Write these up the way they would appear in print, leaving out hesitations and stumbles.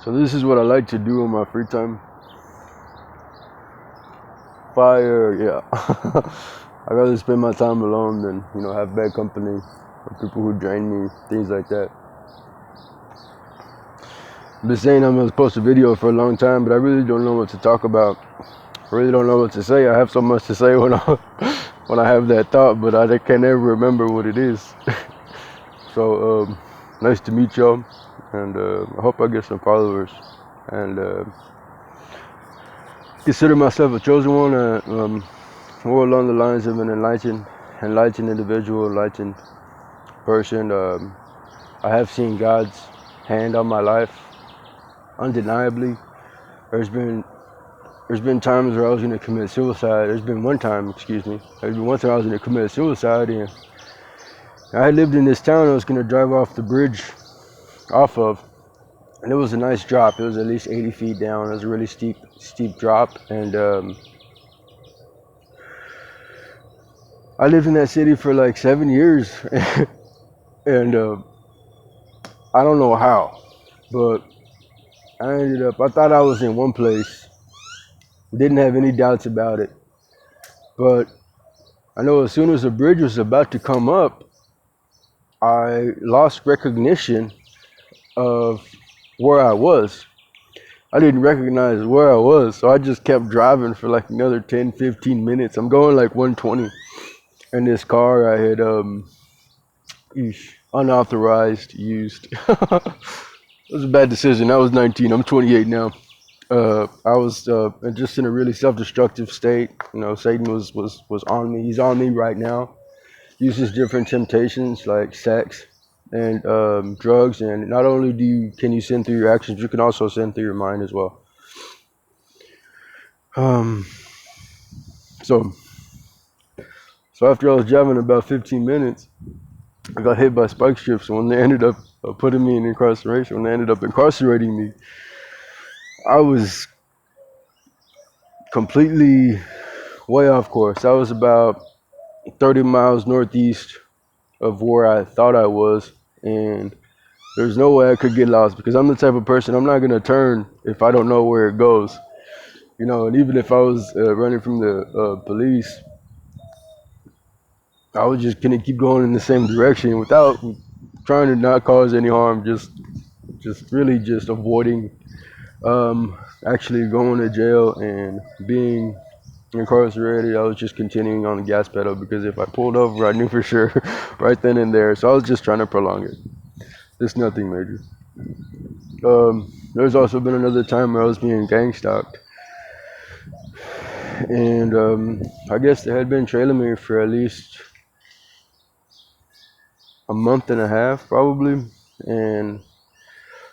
So this is what I like to do in my free time. Fire, yeah. I'd rather spend my time alone than, have bad company or people who drain me, things like that. I've been saying I'm gonna post a video for a long time, but I really don't know what to talk about. I really don't know what to say. I have so much to say when I when I have that thought, but I can't ever remember what it is. So nice to meet y'all, and I hope I get some followers, and consider myself a chosen one, more along the lines of an enlightened individual, enlightened person. I have seen God's hand on my life, undeniably. There's been times where I was going to commit suicide. There's been one time I was going to commit suicide, and I lived in this town I was going to drive off the bridge off of, and it was a nice drop. It was at least 80 feet down. It was a really steep drop, and I lived in that city for like 7 years, and I don't know how, but I thought I was in one place, didn't have any doubts about it, but I know as soon as the bridge was about to come up, I lost recognition of where I was. I didn't recognize where I was, so I just kept driving for like another 10, 15 minutes. I'm going like 120 in this car I had unauthorized used. It was a bad decision. I was 19. I'm 28 now. I was just in a really self-destructive state. Satan was on me. He's on me right now. Uses different temptations like sex and drugs. And not only can you sin through your actions, you can also sin through your mind as well. So after I was driving about 15 minutes, I got hit by spike strips. And when they ended up putting me in incarceration, when they ended up incarcerating me, I was completely way off course. I was about 30 miles northeast of where I thought I was, and there's no way I could get lost because I'm the type of person, I'm not going to turn if I don't know where it goes. And even if I was running from the police, I was just going to keep going in the same direction without trying to not cause any harm, just really just avoiding actually going to jail and being incarcerated. I was just continuing on the gas pedal because if I pulled over, I knew for sure right then and there. So I was just trying to prolong it. It's nothing major. There's also been another time where I was being gang stalked, and I guess they had been trailing me for at least a month and a half, probably. And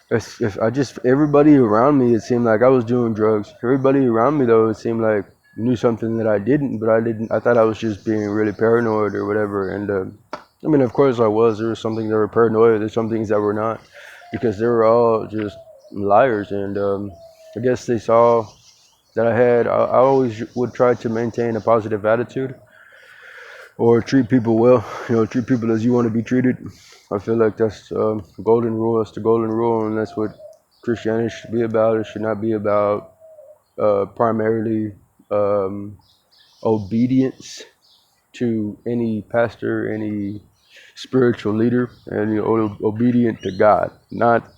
everybody around me, it seemed like I was doing drugs. Everybody around me, though, it seemed like knew something that I didn't, but I didn't. I thought I was just being really paranoid or whatever. And I mean, of course I was. There was some things that were paranoid. There's some things that were not, because they were all just liars. And I guess they saw that I always would try to maintain a positive attitude or treat people well. Treat people as you want to be treated. I feel like that's the golden rule. That's the golden rule, and that's what Christianity should be about. It should not be about primarily obedience to any pastor, any spiritual leader, and obedient to God. Not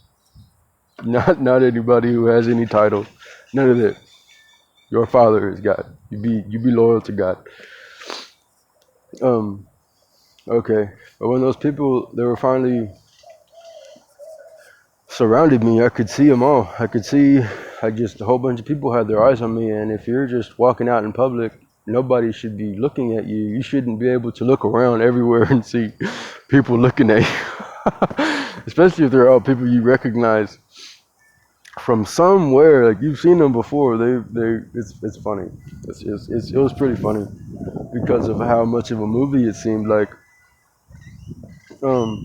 anybody who has any title. None of that. Your Father is God. You be loyal to God. Okay, but when those people, they were finally surrounded me, I could see them all. I could see, a whole bunch of people had their eyes on me. And if you're just walking out in public, nobody should be looking at you. You shouldn't be able to look around everywhere and see people looking at you, especially if they're all people you recognize from somewhere. Like you've seen them before. It's funny. It was pretty funny because of how much of a movie it seemed like. Let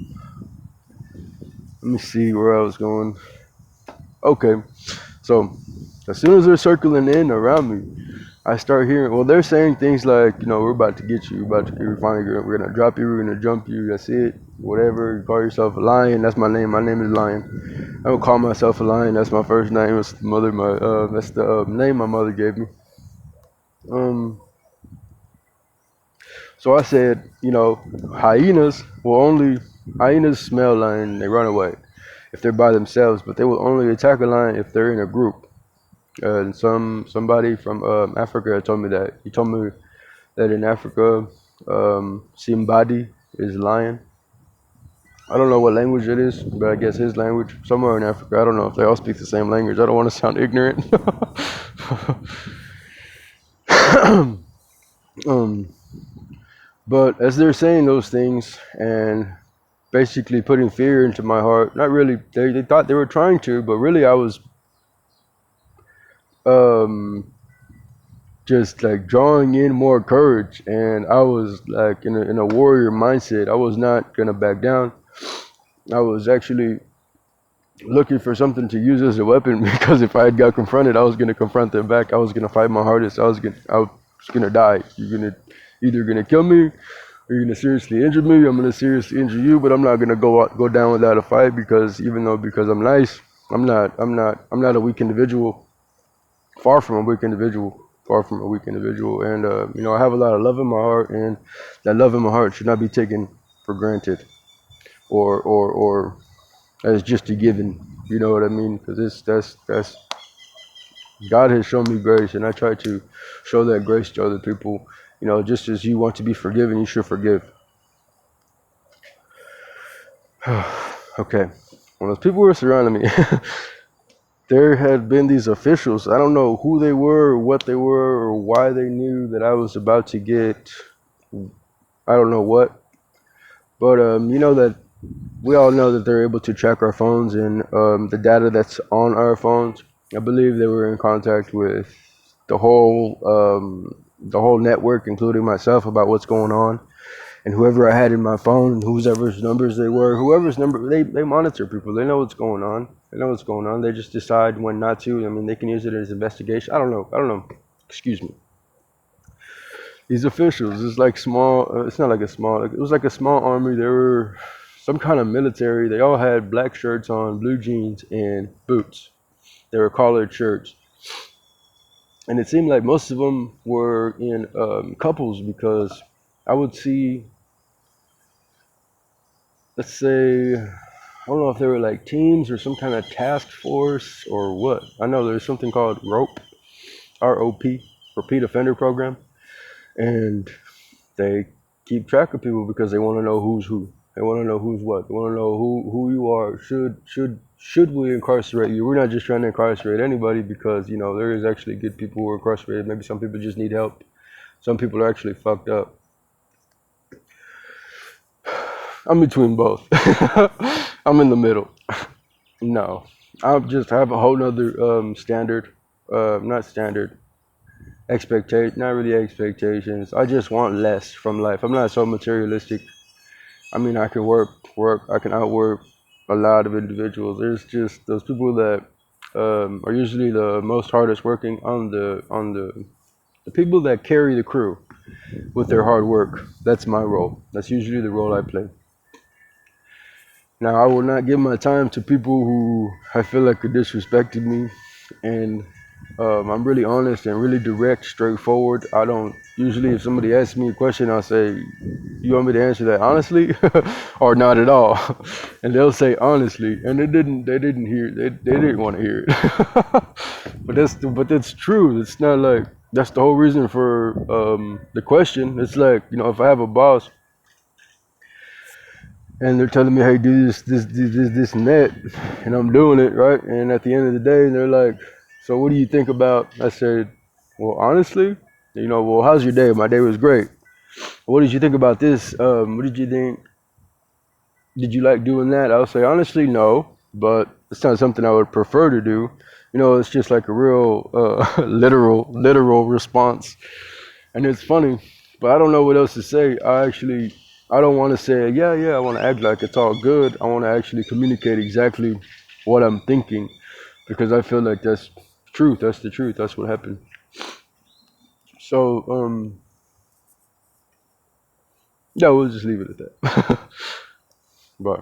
me see where I was going. Okay, so As soon as they're circling in around me, I start hearing. Well, they're saying things like, we're about to get you. We're about to. We're finally. We're gonna drop you. We're gonna jump you. That's it. Whatever. You call yourself a lion. That's my name. My name is Lion. I don't call myself a lion. That's my first name. It's mother. That's the name my mother gave me. Um. So I said, hyenas will only hyenas smell lion. They run away if they're by themselves, but they will only attack a lion if they're in a group. And somebody from Africa told me that. He told me that in Africa, Simbadi is lion. I don't know what language it is, but I guess his language somewhere in Africa. I don't know if they all speak the same language. I don't want to sound ignorant. um, but as they're saying those things and basically putting fear into my heart, not really. They thought they were trying to, but really I was um, just like drawing in more courage, and I was like in a warrior mindset. I was not gonna back down. I was actually looking for something to use as a weapon because if I had got confronted, I was gonna confront them back. I was gonna fight my hardest. I was gonna die. You're gonna either gonna kill me or you're gonna seriously injure me. I'm gonna seriously injure you, but I'm not gonna go down without a fight because I'm nice. I'm not a weak individual. Far from a weak individual. Far from a weak individual. And I have a lot of love in my heart, and that love in my heart should not be taken for granted or as just a given. You know what I mean? Because that's God has shown me grace, and I try to show that grace to other people. Just as you want to be forgiven, you should forgive. Okay. When those people were surrounding me, there had been these officials. I don't know who they were, or what they were, or why they knew that I was about to get. I don't know what, but that we all know that they're able to track our phones and the data that's on our phones. I believe they were in contact with the whole network, including myself, about what's going on. And whoever I had in my phone, and whoever's numbers they were, whoever's number, they monitor people. They know what's going on. They know what's going on. They just decide when not to. I mean, they can use it as investigation. I don't know. I don't know. Excuse me. These officials, it's like small. It's not like a small. It was like a small army. They were some kind of military. They all had black shirts on, blue jeans, and boots. They were collared shirts, and it seemed like most of them were in couples because I would see, let's say, I don't know if they were like teams or some kind of task force or what. I know there's something called ROPE, ROP, Repeat Offender Program, and they keep track of people because they want to know who's who. They want to know who's what. They want to know who you are. Should we incarcerate you? We're not just trying to incarcerate anybody because there is actually good people who are incarcerated. Maybe some people just need help. Some people are actually fucked up. I'm between both. I'm in the middle. No, I just have a whole nother standard. Not standard. Expectation. Not really expectations. I just want less from life. I'm not so materialistic. I mean, I can work. I can outwork a lot of individuals. There's just those people that are usually the most hardest working on the people that carry the crew with their hard work. That's my role. That's usually the role I play. Now, I will not give my time to people who I feel like are disrespecting me, and I'm really honest and really direct, straightforward. I don't usually, if somebody asks me a question, I'll say, "You want me to answer that honestly, or not at all?" And they'll say honestly, and they didn't hear, they didn't want to hear it. But that's true. It's not like that's the whole reason for the question. It's like if I have a boss and they're telling me, "Hey, do this, and that," and I'm doing it right. And at the end of the day, they're like, "So, what do you think about?" I said, "Well, honestly, well, how's your day? My day was great. What did you think about this? What did you think? Did you like doing that?" I'll say, honestly, no, but it's not something I would prefer to do. It's just like a real literal response, and it's funny, but I don't know what else to say. I don't want to say, yeah, yeah, I want to act like it's all good. I want to actually communicate exactly what I'm thinking because I feel like that's Truth. That's the truth. That's what happened. So yeah, we'll just leave it at that. Bye.